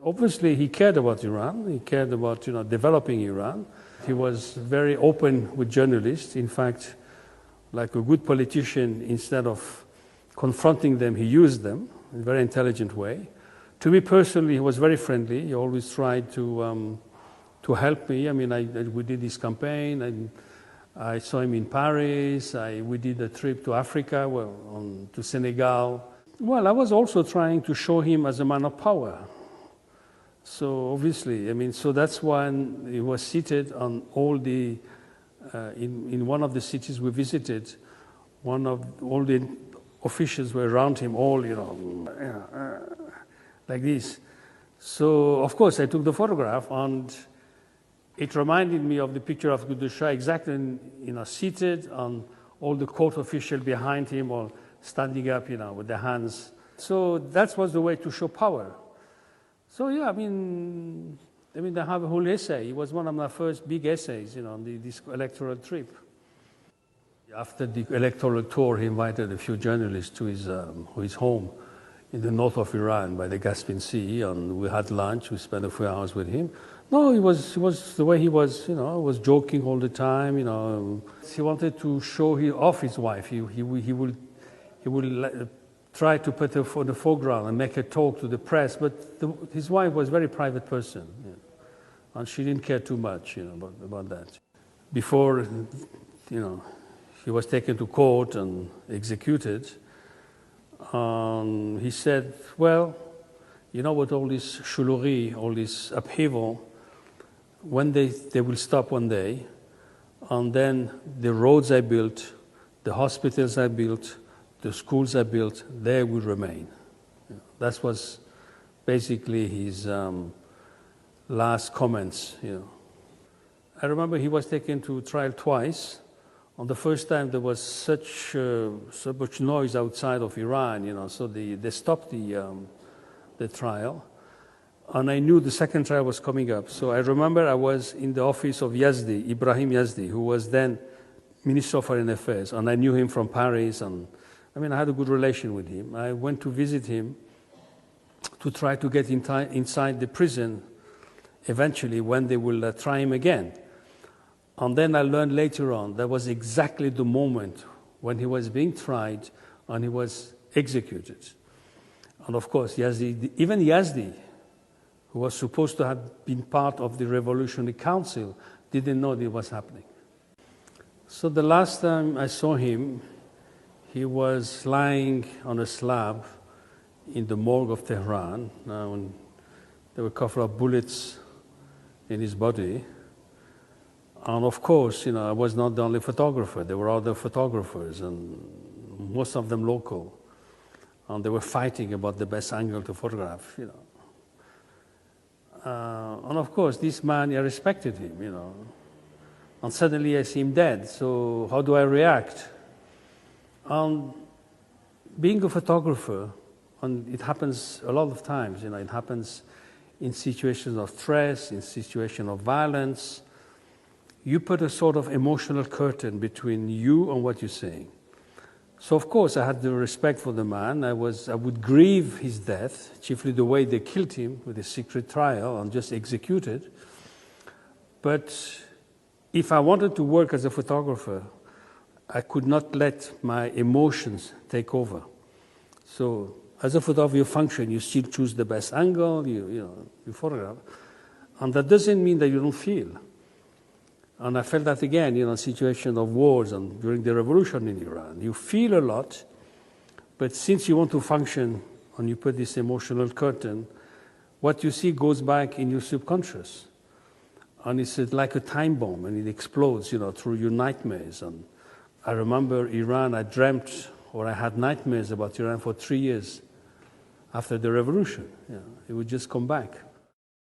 Obviously, he cared about Iran. He cared about, developing Iran. He was very open with journalists. In fact, like a good politician, instead of confronting them, he used them in a very intelligent way. To me personally, he was very friendly. He always tried to help me. I mean, we did this campaign, and I saw him in Paris. We did a trip to Africa, to Senegal. Well, I was also trying to show him as a man of power. So obviously, so that's when he was seated on all the, in one of the cities we visited, all the officials were around him, all, like this. So, of course, I took the photograph, and it reminded me of the picture of the Shah, exactly, seated on all the court officials behind him, or standing up, with their hands. So that was the way to show power. So yeah, I mean, I have a whole essay. It was one of my first big essays, on this electoral trip. After the electoral tour, he invited a few journalists to his home in the north of Iran by the Caspian Sea, and we had lunch. We spent a few hours with him. No, he was the way he was, was joking all the time. He wanted to show off his wife. He would try to put her in the foreground and make her talk to the press, but his wife was a very private person, and she didn't care too much, about that. Before, he was taken to court and executed, he said, well, with all this choulerie, all this upheaval, one day they will stop one day, and then the roads I built, the hospitals I built, the schools I built, they will remain. That was basically his last comments. I remember he was taken to trial twice. On the first time, there was so much noise outside of Iran, so they stopped the trial. And I knew the second trial was coming up. So I remember I was in the office of Yazdi, Ibrahim Yazdi, who was then Minister of Foreign Affairs, and I knew him from Paris, and I had a good relation with him. I went to visit him to try to get inside the prison eventually when they will try him again. And then I learned later on that was exactly the moment when he was being tried and he was executed. And of course, even Yazdi, who was supposed to have been part of the Revolutionary Council, didn't know it was happening. So the last time I saw him, he was lying on a slab in the morgue of Tehran. And there were a couple of bullets in his body. And of course, I was not the only photographer. There were other photographers, and most of them local. And they were fighting about the best angle to photograph, And of course, this man, I respected him, And suddenly I see him dead. So how do I react? Being a photographer, and it happens a lot of times, it happens in situations of stress, in situations of violence. You put a sort of emotional curtain between you and what you're saying. So of course I had the respect for the man. I would grieve his death, chiefly the way they killed him with a secret trial and just executed. But if I wanted to work as a photographer, I could not let my emotions take over. So as a photographer, you function, you still choose the best angle, you photograph. And that doesn't mean that you don't feel. And I felt that again, in situations of wars and during the revolution in Iran. You feel a lot, but since you want to function and you put this emotional curtain, what you see goes back in your subconscious. And it's like a time bomb, and it explodes, through your nightmares. And I remember Iran, I dreamt, or I had nightmares about Iran for 3 years after the revolution. It would just come back.